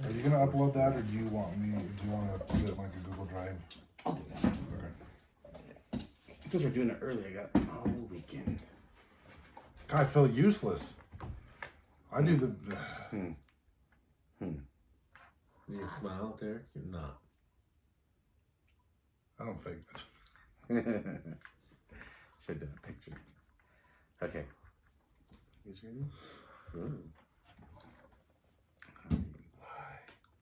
Are you gonna upload that, or do you want to put it in like a Google Drive? I'll do that. Okay. Since we're doing it early, I got all weekend. God, I feel useless. I do the. You smile, Derek? You're not. I don't fake it. Should have done a picture. Okay. You ready? Ooh.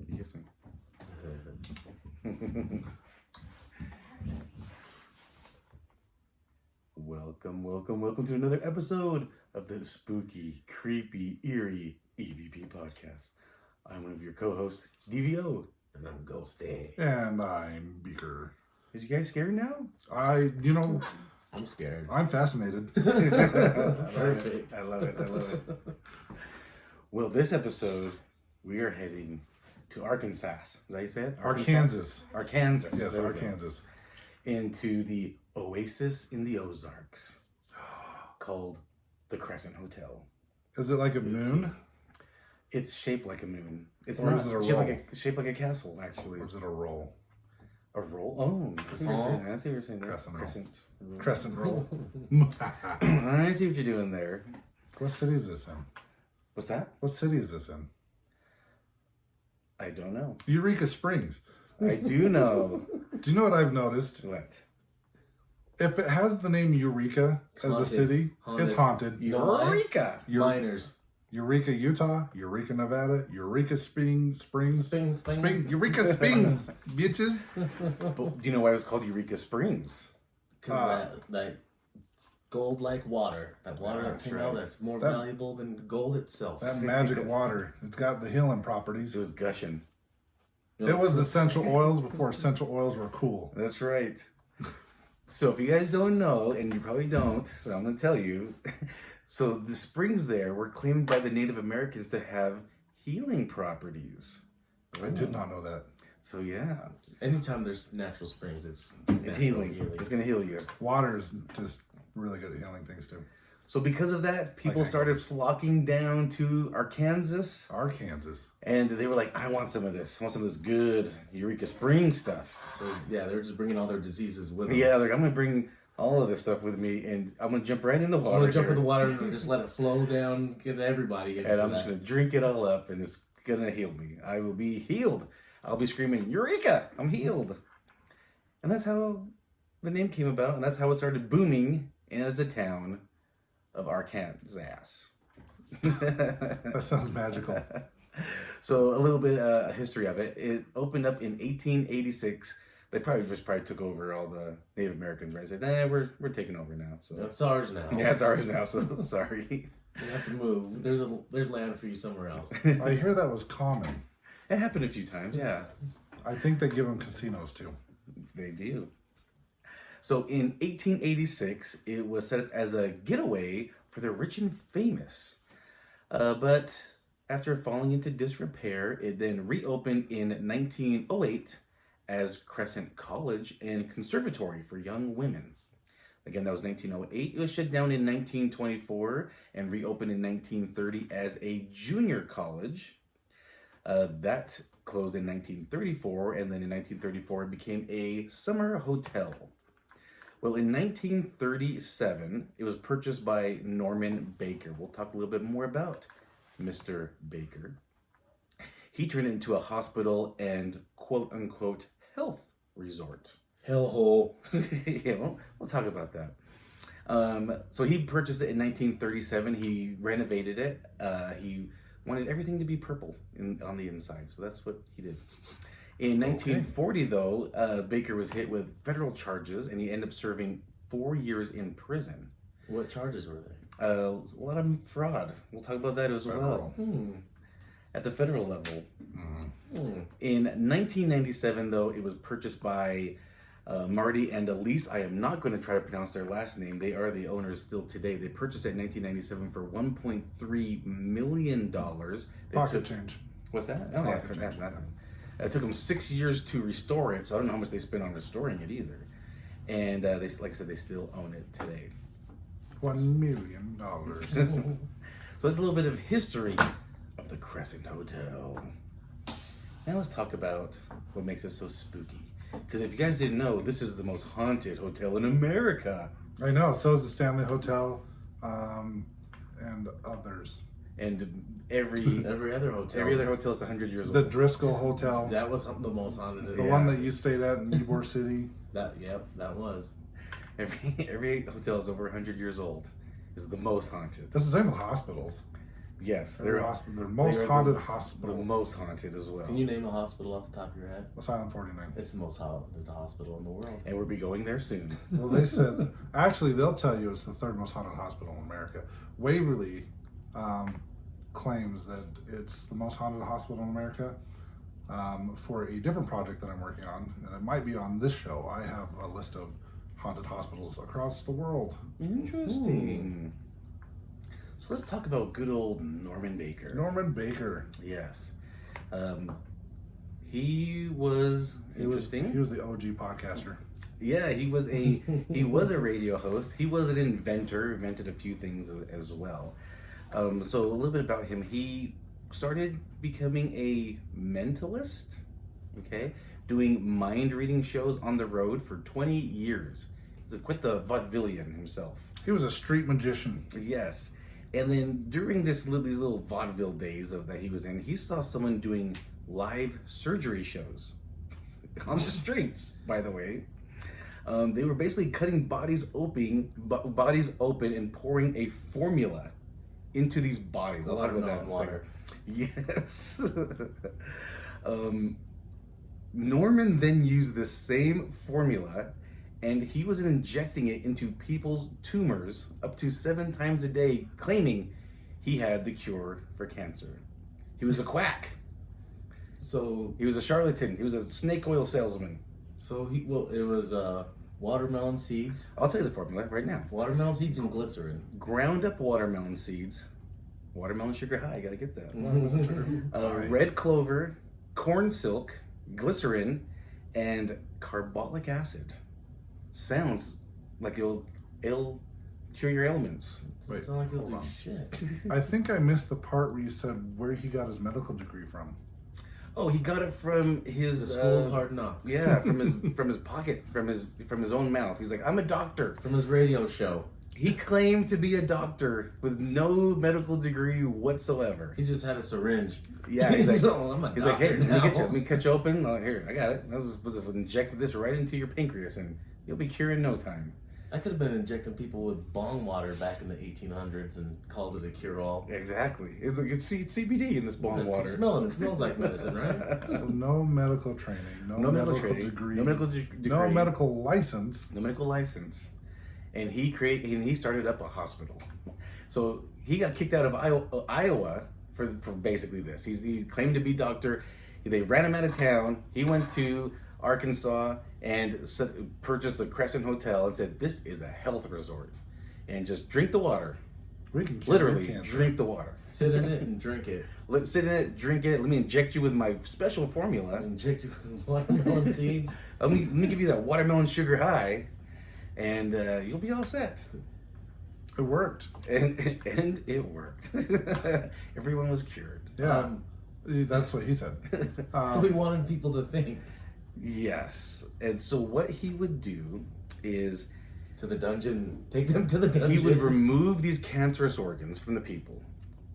You kiss me. Welcome to another episode of the spooky, creepy, eerie EVP podcast. I'm one of your co-hosts, DVO. And I'm Ghosty. And I'm Beaker. Is you guys scared now? I'm scared. I'm fascinated. Perfect. I love it. Well, this episode, we are heading to Arkansas. Is that how you say it? Arkansas. Yes, Arkansas. Into the Oasis in the Ozarks, called the Crescent Hotel. Is it like a moon? It's shaped like a moon. It's Or not is it a shaped roll? shaped like a castle, actually. Or is it a roll? A roll? Oh, I see what you're saying there. Crescent roll. I see what you're doing there. What city is this in? What's that? What city is this in? I don't know. Eureka Springs. I do know. Do you know what I've noticed? What? If it has the name Eureka as the city, it's haunted. Eureka! Miners. Eureka, Utah. Eureka, Nevada. Eureka Springs. Eureka Springs, bitches. But do you know why it was called Eureka Springs? Because that gold-like water. That water that came out that's more valuable than gold itself. That magic water. It's got the healing properties. It was gushing. It was essential oils before essential oils were cool. That's right. So if you guys don't know, and you probably don't, so I'm going to tell you. So the springs there were claimed by the Native Americans to have healing properties. I did not know that. So yeah. Anytime there's natural springs, it's healing. It's going to heal you. Water is just really good at healing things too. So because of that, people started flocking down to Arkansas. And they were like, I want some of this. I want some of this good Eureka Springs stuff. So yeah, they were just bringing all their diseases with them. Yeah, they're like, I'm going to bring all of this stuff with me, and I'm going to jump right in the water. I'm going to jump in the water and just let it flow down, get everybody. And I'm just going to drink it all up, and it's going to heal me. I will be healed. I'll be screaming, Eureka! I'm healed. And that's how the name came about, and that's how it started booming as a town of Arkansas. That sounds magical. So a little bit of history of it. It opened up in 1886. They probably took over all the Native Americans, right? Said, we're taking over now. So that's ours now. Yeah, it's ours now. So sorry. You have to move. There's land for you somewhere else. I hear that was common. It happened a few times. Yeah. I think they give them casinos too. They do. So in 1886, it was set up as a getaway for the rich and famous. But after falling into disrepair, it then reopened in 1908 as Crescent College and Conservatory for Young Women. Again, that was 1908. It was shut down in 1924 and reopened in 1930 as a junior college. That closed in 1934, and then in 1934 it became a summer hotel. Well, in 1937, it was purchased by Norman Baker. We'll talk a little bit more about Mr. Baker. He turned it into a hospital and quote-unquote health resort. Hellhole. Yeah, we'll talk about that. So he purchased it in 1937. He renovated it. He wanted everything to be purple on the inside, so that's what he did. In 1940, though, Baker was hit with federal charges, and he ended up serving 4 years in prison. What charges were they? A lot of fraud. We'll talk about that as well. At the federal level. In 1997, though, it was purchased by Marty and Elise. I am not going to try to pronounce their last name. They are the owners still today. They purchased it in 1997 for $1.3 million. Pocket change. What's that? Oh, yeah, that's nothing. It took them 6 years to restore it, so I don't know how much they spent on restoring it either. And they, like I said, they still own it today. $1 million. So that's a little bit of history of the Crescent Hotel. Now let's talk about what makes it so spooky. Because if you guys didn't know, this is the most haunted hotel in America. I know. So is the Stanley Hotel, and others. And every other hotel is 100 years old. The Driscoll Hotel. That was the most haunted. The one that you stayed at in Ybor City. That was. Every hotel is over 100 years old. Is the most haunted. That's the same with hospitals. Yes, They're most haunted hospital. The most haunted as well. Can you name a hospital off the top of your head? Asylum 49. It's the most haunted hospital in the world. And we'll be going there soon. Well, they said, actually, they'll tell you it's the third most haunted hospital in America. Waverly claims that it's the most haunted hospital in America for a different project that I'm working on. And it might be on this show. I have a list of haunted hospitals across the world. Interesting. So let's talk about good old Norman Baker. Norman Baker. Yes. He was interesting. He was the OG podcaster. Yeah, he was a radio host. He was an invented a few things as well. So a little bit about him. He started becoming a mentalist, okay, doing mind reading shows on the road for 20 years. He's quite the vaudevillian himself. He was a street magician. Yes. And then during these little vaudeville days that he was in, he saw someone doing live surgery shows on the streets, by the way. They were basically cutting bodies open and pouring a formula into these bodies. I'll talk about that in water. Yes. Norman then used the same formula, and he was injecting it into people's tumors up to 7 times a day, claiming he had the cure for cancer. He was a quack. So he was a charlatan. He was a snake oil salesman. So it was watermelon seeds. I'll tell you the formula right now. Watermelon seeds and glycerin. Ground up watermelon seeds. Watermelon sugar high, gotta get that. Red clover, corn silk, glycerin, and carbolic acid. Sounds like it'll cure your ailments. Wait, sound like it'll hold do on. shit. I think I missed the part where you said where he got his medical degree from. Oh, he got it from his the School of Hard Knocks. Yeah, from his pocket, from his own mouth. He's like, I'm a doctor. From his radio show. He claimed to be a doctor with no medical degree whatsoever. He just had a syringe. Yeah, he's like, I'm a doctor like, hey, now. let me cut you open. Oh, here, I got it. We'll just inject this right into your pancreas, and you'll be cured in no time. I could have been injecting people with bong water back in the 1800s and called it a cure-all. Exactly. It's CBD in this bong water. It smells like medicine, right? So no medical training, no medical degree, no medical degree, no medical license. No medical license. And he started up a hospital. So he got kicked out of Iowa for basically this. He claimed to be doctor. They ran him out of town. He went to Arkansas and purchased the Crescent Hotel and said, this is a health resort. And just drink the water. We can literally drink the water. Sit in it and drink it. Sit in it, drink it. Let me inject you with my special formula. Inject you with watermelon seeds. Let me give you that watermelon sugar high. And you'll be all set. It worked. And it worked. Everyone was cured. Yeah, that's what he said. So he wanted people to think. Yes. And so what he would do is... To the dungeon. Take them to the dungeon. He would remove these cancerous organs from the people,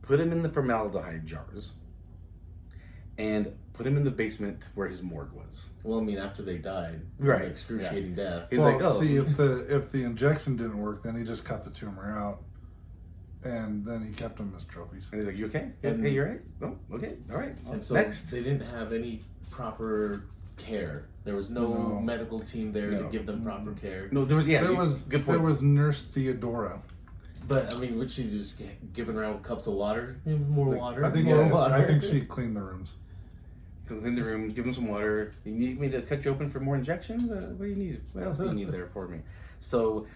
put them in the formaldehyde jars, and put him in the basement where his morgue was. Well, I mean, after they died, right? Excruciating death. He's like, oh, see, if the injection didn't work, then he just cut the tumor out, and then he kept them as trophies. And he's like, you okay? Hey, you alright? No, okay, all right. And so next, they didn't have any proper care. There was no medical team there to give them proper care. No, there was. Good point. There was Nurse Theodora. But I mean, would she just giving around cups of water? More water. I think more water. I think she cleaned the rooms. Clean the room, give him some water. You need me to cut you open for more injections? What do you need? What else do you need there for me? So,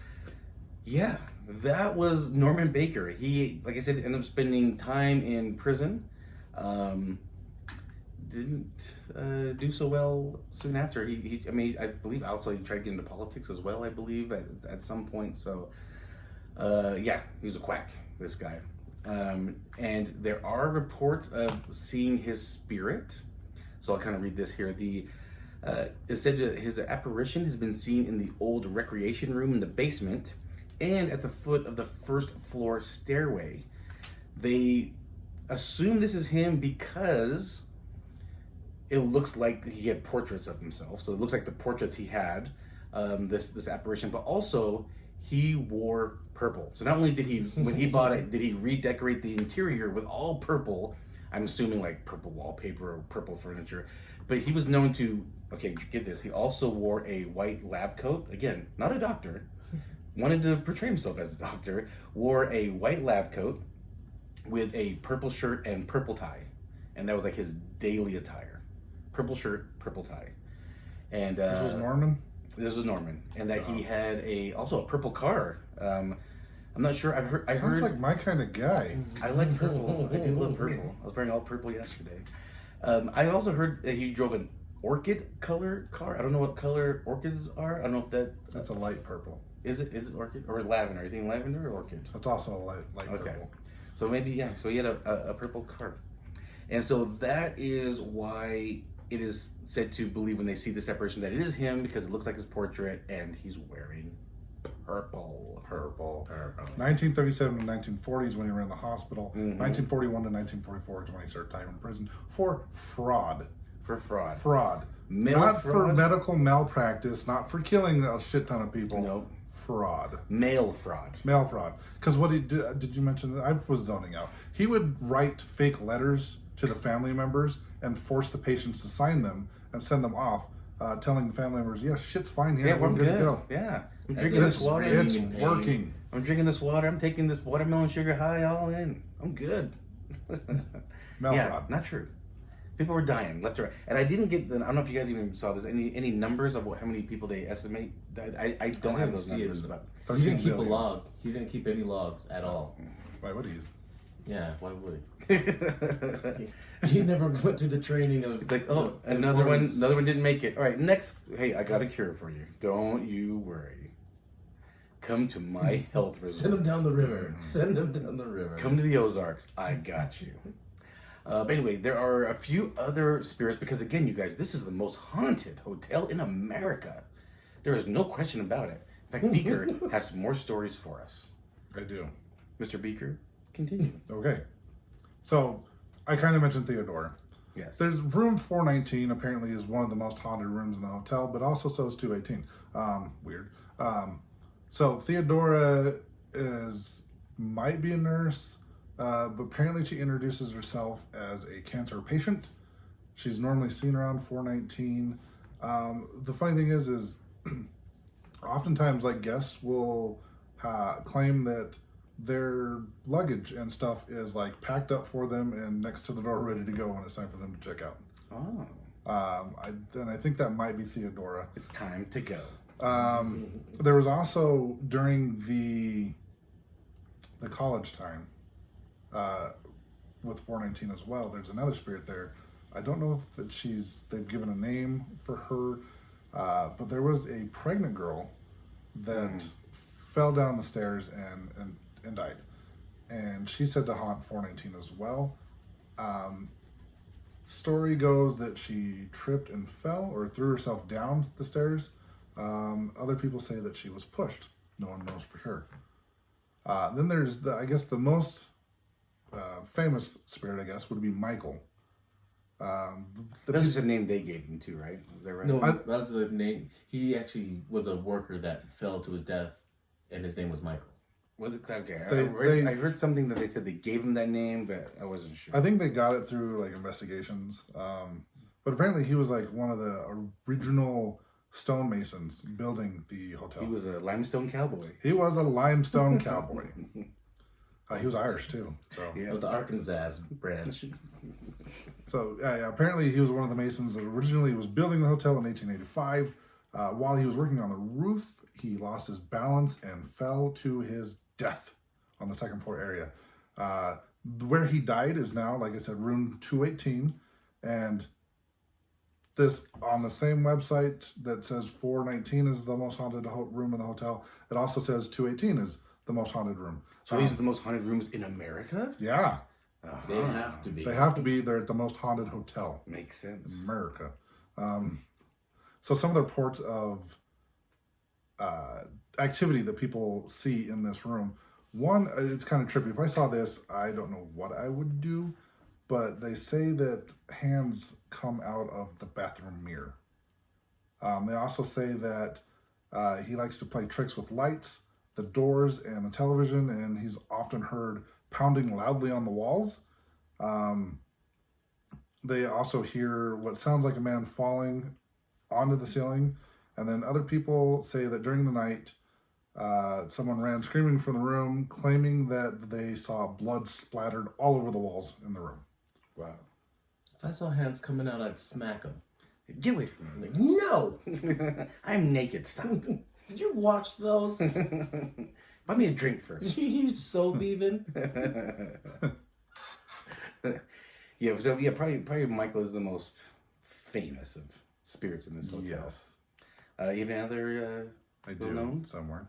yeah, that was Norman Baker. He, like I said, ended up spending time in prison. Didn't do so well soon after. I believe also he tried to get into politics as well, I believe, at some point. So, yeah, he was a quack, this guy. And there are reports of seeing his spirit. So I'll kind of read this here. It said that his apparition has been seen in the old recreation room in the basement and at the foot of the first floor stairway. They assume this is him because it looks like he had portraits of himself. So it looks like the portraits he had, this apparition, but also he wore purple. So not only did he, when he bought it, did he redecorate the interior with all purple, I'm assuming like purple wallpaper or purple furniture, but he was known to, okay, get this, he also wore a white lab coat. Again, not a doctor, wanted to portray himself as a doctor, wore a white lab coat with a purple shirt and purple tie. And that was like his daily attire. Purple shirt, purple tie. And this was Norman? This was Norman. And that he had also a purple car. I'm not sure. I Sounds heard like my kind of guy. I like purple. I do love purple. I was wearing all purple yesterday. I also heard that he drove an orchid color car. I don't know what color orchids are. I don't know if That's a light purple. Is it orchid or lavender? Are you thinking lavender or orchid? That's also a light purple. So maybe, yeah. So he had a purple car. And so that is why it is said to believe when they see this apparition that it is him, because it looks like his portrait and he's wearing purple. 1937 to 1940s when he ran in the hospital. 1941 to 1944 is when he served time in prison for fraud. For fraud. Fraud. Mail not fraud? for medical malpractice, not for killing a shit ton of people. No. Fraud. Mail fraud. Mail fraud. Because what he did you mention that? I was zoning out. He would write fake letters to the family members and force the patients to sign them and send them off, telling the family members, yeah, shit's fine here. Yeah, we're good to go. Yeah. I'm drinking this water. It's working. I'm drinking this water. I'm taking this watermelon sugar high all in. I'm good. Mail yeah, fraud. not true. People were dying left to right. And I didn't get I don't know if you guys even saw this, any numbers of how many people they estimate. I don't have those numbers. He didn't keep a billion. log. He didn't keep any logs at all. Why would he? Yeah, why would he? He never went through the training of. It's like, the another importance. one didn't make it. All right, next. Hey, I got a cure for you. Don't you worry. Come to my health resort. Send him down the river. Send him down the river. Come to the Ozarks. I got you. But anyway, there are a few other spirits because, again, you guys, this is the most haunted hotel in America. There is no question about it. In fact, Beaker has some more stories for us. I do. Mr. Beaker, continue. Okay. So, I kind of mentioned Theodora. Yes. There's room 419 apparently is one of the most haunted rooms in the hotel, but also so is 218. Weird. So Theodora might be a nurse, but apparently she introduces herself as a cancer patient. She's normally seen around 419. The funny thing is oftentimes like guests will claim that their luggage and stuff is like packed up for them and next to the door ready to go when it's time for them to check out. Oh. I think that might be Theodora. It's time to go. There was also during the college time with 419 as well. There's another spirit there. I don't know if they've given a name for her, but there was a pregnant girl that fell down the stairs and died, and she said to haunt 419 as well. Story goes that she tripped and fell or threw herself down the stairs. Other people say that she was pushed. No one knows for sure. Then there's the most famous spirit, I guess, would be Michael. That's just a name they gave him too, right? Is that right? No, that was the name. He actually was a worker that fell to his death, and his name was Michael. Was it okay? I heard something that they said they gave him that name, but I wasn't sure. I think they got it through like investigations. But apparently he was like one of the original stonemasons building the hotel. He was a limestone cowboy. He was a limestone cowboy. He was Irish too. So Yeah. Of the Arkansas branch. So apparently he was one of the masons that originally was building the hotel in 1885. While he was working on the roof, he lost his balance and fell to his death on the second floor area. Where he died is now, like I said, room 218. And this on the same website that says 419 is the most haunted room in the hotel, it also says 218 is the most haunted room. So these are the most haunted rooms in America? Yeah. They have to be. They have to be. They're at the most haunted hotel Makes sense. in America. So some of the reports of activity that people see in this room. One, it's kind of trippy. If I saw this, I don't know what I would do, but they say that hands come out of the bathroom mirror. They also say that he likes to play tricks with lights, the doors, and the television, and he's often heard pounding loudly on the walls. They also hear what sounds like a man falling onto the ceiling, and then other people say that during the night, someone ran screaming from the room, claiming that they saw blood splattered all over the walls in the room. Wow. If I saw hands coming out, I'd smack them. Get away from me. Like, no! I'm naked. Stop. Did you watch those? Buy me a drink first. You soap even? Probably Michael is the most famous of spirits in this hotel. Yes. Even other I do well-known? somewhere.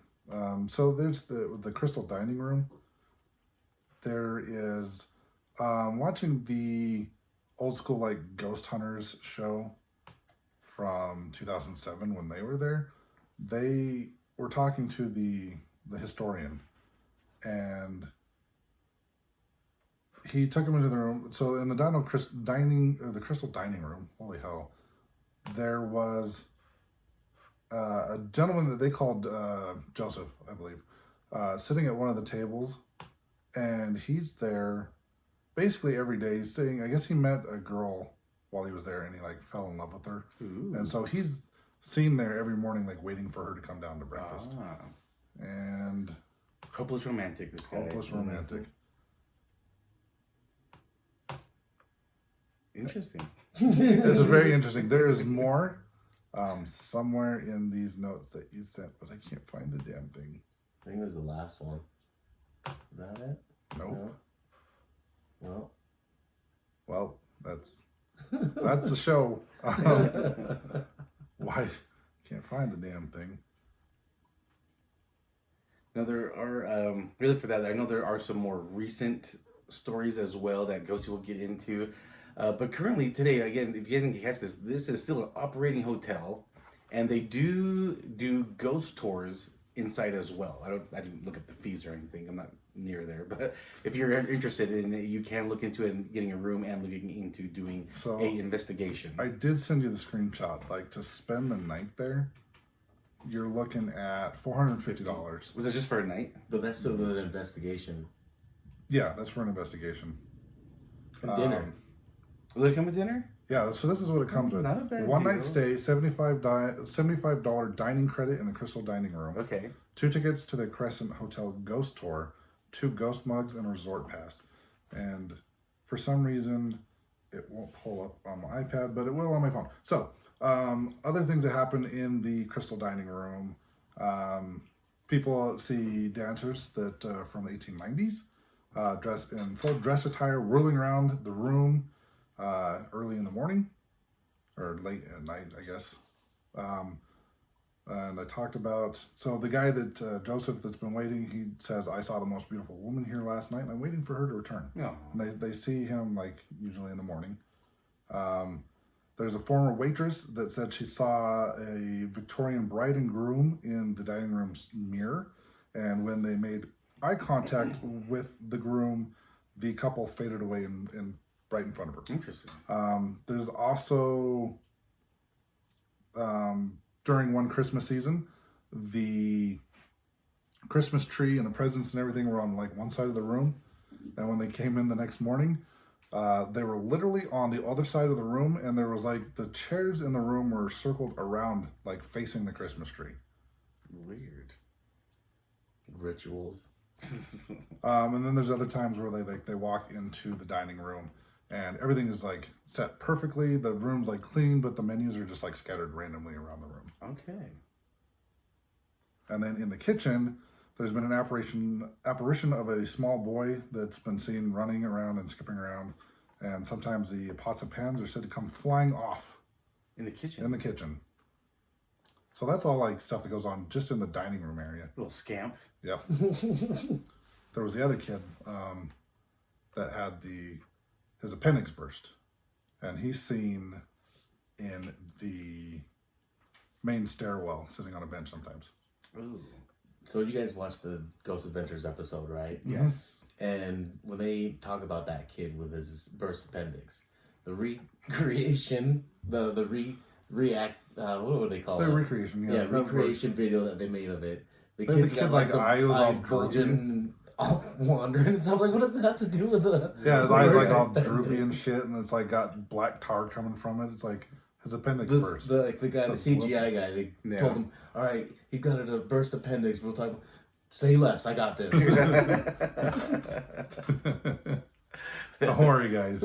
So there's the Crystal Dining Room. There is watching the old school like Ghost Hunters show from 2007 when they were there. They were talking to the historian, and he took him into the room. So in the Crystal Dining Room, holy hell, there was a gentleman that they called Joseph, I believe, sitting at one of the tables, and he's there basically every day saying, I guess he met a girl while he was there, and he like fell in love with her. Ooh. And so he's seen there every morning, like waiting for her to come down to breakfast. And Hopeless romantic, this guy. hopeless romantic. Interesting. It's very interesting. There is more somewhere in these notes that you sent, but I can't find the damn thing. I think it was the last one. Is that it? Nope. No. Well, that's the show. Why can't find the damn thing? Now there are really for that. I know there are some more recent stories as well that Ghosty will get into. But currently today, again, if you didn't catch this, this is still an operating hotel, and they do ghost tours inside as well. I didn't look up the fees or anything. I'm not near there, but if you're interested in it, you can look into it and getting a room and looking into doing a investigation. I did send you the screenshot. Like to spend the night there, you're looking at $450. Was it just for a night? But that's still an investigation. Yeah, that's for an investigation. And dinner. Will it come with dinner? Yeah, so this is what it comes with. Not a bad One deal. night stay, $75 dining credit in the Crystal Dining Room. Okay. 2 tickets to the Crescent Hotel Ghost Tour, 2 ghost mugs, and a resort pass. And for some reason, it won't pull up on my iPad, but it will on my phone. So, other things that happen in the Crystal Dining Room. People see dancers that from the 1890s, dressed in full dress attire, whirling around the room early in the morning, or late at night, I guess. And I talked about, so the guy that, Joseph, that's been waiting, he says, I saw the most beautiful woman here last night, and I'm waiting for her to return. Oh. And they see him, like, usually in the morning. There's a former waitress that said she saw a Victorian bride and groom in the dining room's mirror, and when they made eye contact with the groom, the couple faded away in right in front of her. Interesting. There's also, during one Christmas season, the Christmas tree and the presents and everything were on like one side of the room. And when they came in the next morning, they were literally on the other side of the room, and there was like the chairs in the room were circled around, like facing the Christmas tree. Weird. Rituals. And then there's other times where they walk into the dining room and everything is like set perfectly. The room's like clean, but the menus are just like scattered randomly around the room. Okay. And then in the kitchen, there's been an apparition of a small boy that's been seen running around and skipping around. And sometimes the pots and pans are said to come flying off In the kitchen. in the kitchen. So that's all like stuff that goes on just in the dining room area. Little scamp. Yep. There was the other kid. that had his appendix burst, and he's seen in the main stairwell, sitting on a bench sometimes. Ooh. So you guys watched the Ghost Adventures episode, right? Yes. And when they talk about that kid with his burst appendix, the recreation, what would they call it? The recreation, Yeah, recreation video that they made of it. The kid's got like eyes all bulging, all wandering and stuff. Like, what does that have to do with the? Yeah, his eyes like all droopy and shit, and it's like got black tar coming from it. It's like his appendix burst. The guy, the CGI guy, they told him, all right, he got a burst appendix. We'll talk. Say less. I got this. The horror guys.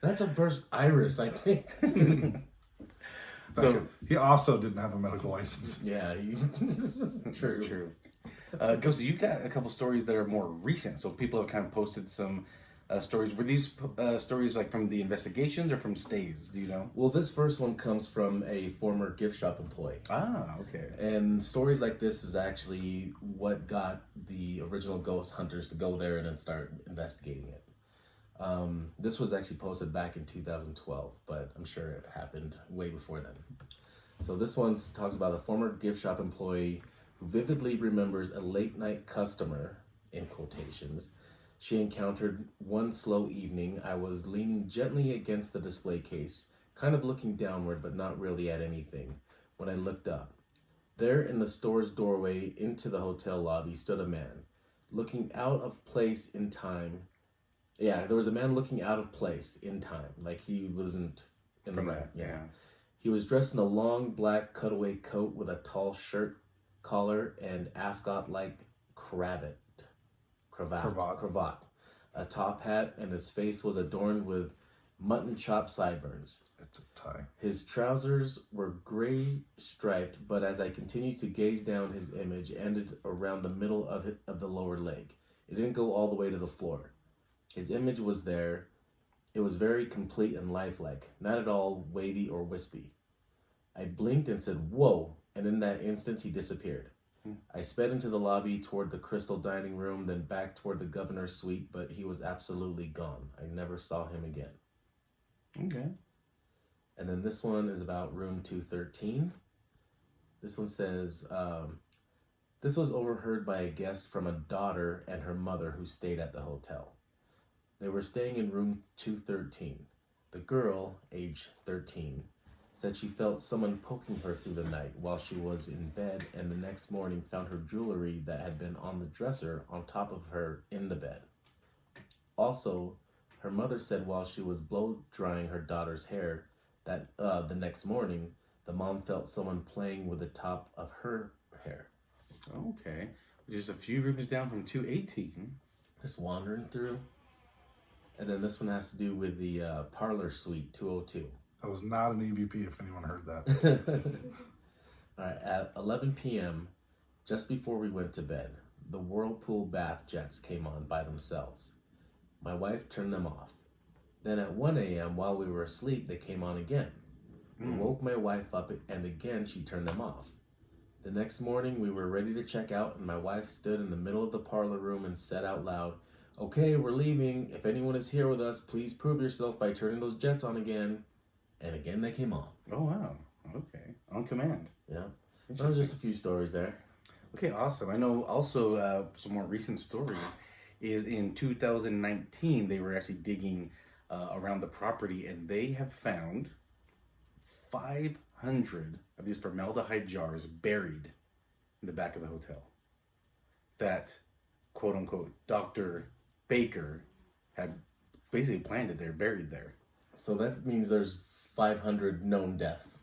That's a burst iris, I think. So he also didn't have a medical license. Yeah, true. Ghosty, you've got a couple stories that are more recent. So people have kind of posted some stories. Were these stories like from the investigations or from stays? Do you know? Well, this first one comes from a former gift shop employee. Ah, okay. And stories like this is actually what got the original ghost hunters to go there and then start investigating it. This was actually posted back in 2012, but I'm sure it happened way before then. So this one talks about a former gift shop employee who vividly remembers a late night customer, in quotations, she encountered one slow evening. I was leaning gently against the display case, kind of looking downward, but not really at anything, when I looked up. There in the store's doorway into the hotel lobby stood a man, looking out of place in time. Yeah, there was a man looking out of place in time, like he wasn't in From the that, yeah. He was dressed in a long black cutaway coat with a tall shirt collar and ascot-like cravat, a top hat, and his face was adorned with mutton chop sideburns. It's a tie. His trousers were gray striped, but as I continued to gaze down, his image ended around the middle of the lower leg. It didn't go all the way to the floor. His image was there. It was very complete and lifelike, not at all wavy or wispy. I blinked and said, "Whoa," and in that instant he disappeared. I sped into the lobby toward the crystal dining room, then back toward the governor's suite, but he was absolutely gone. I never saw him again. Okay. And then this one is about room 213. This one says, this was overheard by a guest from a daughter and her mother who stayed at the hotel. They were staying in room 213. The girl, age 13, said she felt someone poking her through the night while she was in bed, and the next morning found her jewelry that had been on the dresser on top of her in the bed. Also, her mother said while she was blow drying her daughter's hair that the next morning, the mom felt someone playing with the top of her hair. Okay. Just a few rooms down from 218. Just wandering through. And then this one has to do with the parlor suite 202. That was not an EVP if anyone heard that. All right, at 11 p.m., just before we went to bed, the Whirlpool bath jets came on by themselves. My wife turned them off. Then at 1 a.m., while we were asleep, they came on again. We woke my wife up, and again she turned them off. The next morning, we were ready to check out, and my wife stood in the middle of the parlor room and said out loud, "Okay, we're leaving. If anyone is here with us, please prove yourself by turning those jets on again." And again, they came on. Oh, wow. Okay. On command. Yeah. That was just a few stories there. Okay, awesome. I know also some more recent stories is in 2019, they were actually digging around the property, and they have found 500 of these formaldehyde jars buried in the back of the hotel. That, quote unquote, Dr. Baker had basically planted there, buried there. So that means there's 500 known deaths.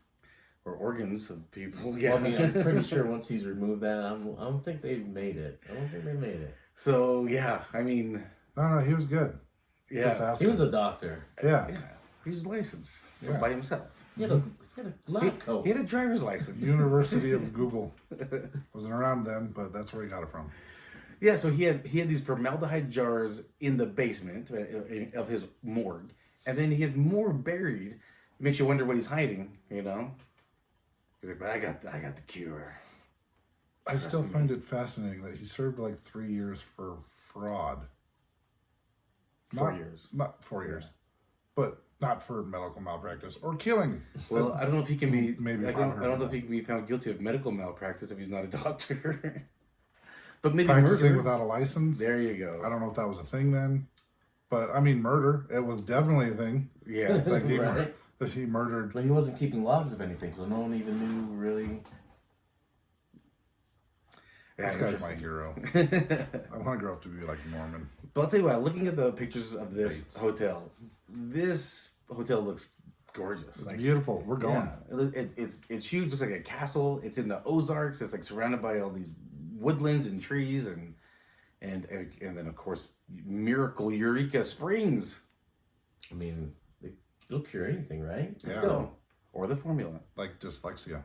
Or organs of people. Yeah. Well, I mean, I'm pretty sure once he's removed that, I don't think they've made it. I don't think they made it. So, yeah, I mean... No, he was good. Yeah. He was a doctor. Yeah. He's licensed Yeah. by himself. He had a lab coat. He had a driver's license. University of Google. Wasn't around then, but that's where he got it from. Yeah, so he had these formaldehyde jars in the basement of his morgue, and then he had more buried. Makes you wonder what he's hiding, you know? He's like, but I got the cure. I still find it fascinating that he served like 3 years for fraud. 4 years. Not 4 years, but not for medical malpractice or killing. Well, I don't know if he can be. Maybe I 500 don't know if he can be found guilty of medical malpractice if he's not a doctor. But maybe Practicing murder. without a license. There you go. I don't know if that was a thing then, but I mean, murder. It was definitely a thing. Yeah. It's like Right. he murdered. But he wasn't keeping logs of anything, so no one even knew really. This guy's my hero. I want to grow up to be like Norman. But I'll tell you what, looking at the pictures of this hotel looks gorgeous. It's beautiful. We're going. Yeah, it's huge. Looks like a castle. It's in the Ozarks. It's like surrounded by all these woodlands and trees and then of course miracle Eureka Springs. I mean, it'll cure anything, right? Let's Yeah. go. Or the formula. Like dyslexia.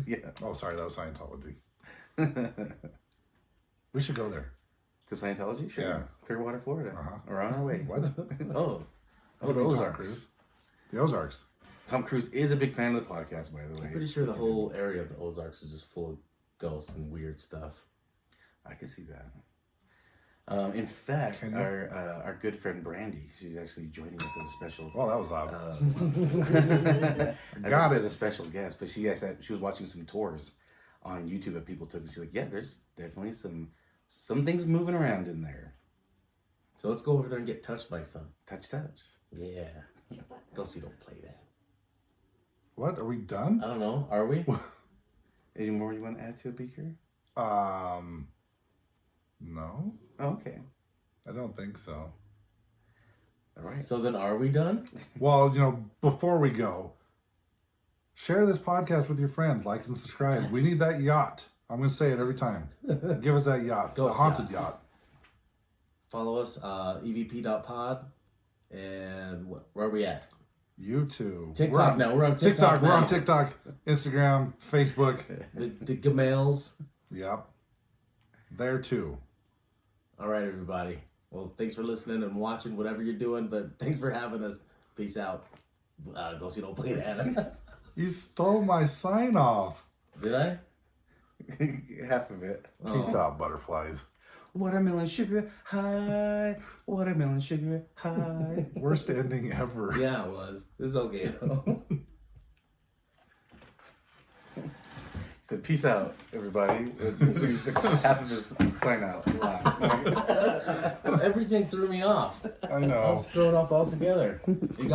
Yeah. Oh, sorry, that was Scientology. We should go there. To Scientology? Sure. Yeah. Clearwater, Florida. Uh-huh. We're on our way. What? Oh, What the about Tom Ozarks. Cruise? The Ozarks. Tom Cruise is a big fan of the podcast, by the way. I'm pretty sure the whole area of the Ozarks is just full of ghosts and weird stuff. I can see that. In fact, Can you? our good friend Brandy, she's actually joining us as a special. Well, that was loud. Got it. As a special guest, but she was watching some tours on YouTube that people took, and she's like, "Yeah, there's definitely some things moving around in there." So let's go over there and get touched by some. Touch. Yeah. Ghosts, you don't play that. What? Are we done? I don't know. Are we? Any more you want to add to it, Beaker? No, Oh, okay. I don't think so. All right. So then are we done? Well, before we go, share this podcast with your friends, like and subscribe. Yes. We need that yacht. I'm going to say it every time. Give us that yacht, the Ghost haunted yacht. yacht. Follow us, evp.pod. And where are we at? YouTube. TikTok now. We're on TikTok We're now. on TikTok, Instagram, Facebook. The Gmails. Yep. There too. All right, everybody. Well, thanks for listening and watching whatever you're doing, but thanks for having us. Peace out. Ghost, you don't play that. You stole my sign off. Did I? Half of it. Peace out, butterflies. Watermelon sugar high. Watermelon sugar high. Worst ending ever. Yeah, it was. It's okay, though. So peace out, everybody. So you took half of his sign out. Wow. Everything threw me off. I I know. was thrown off altogether. You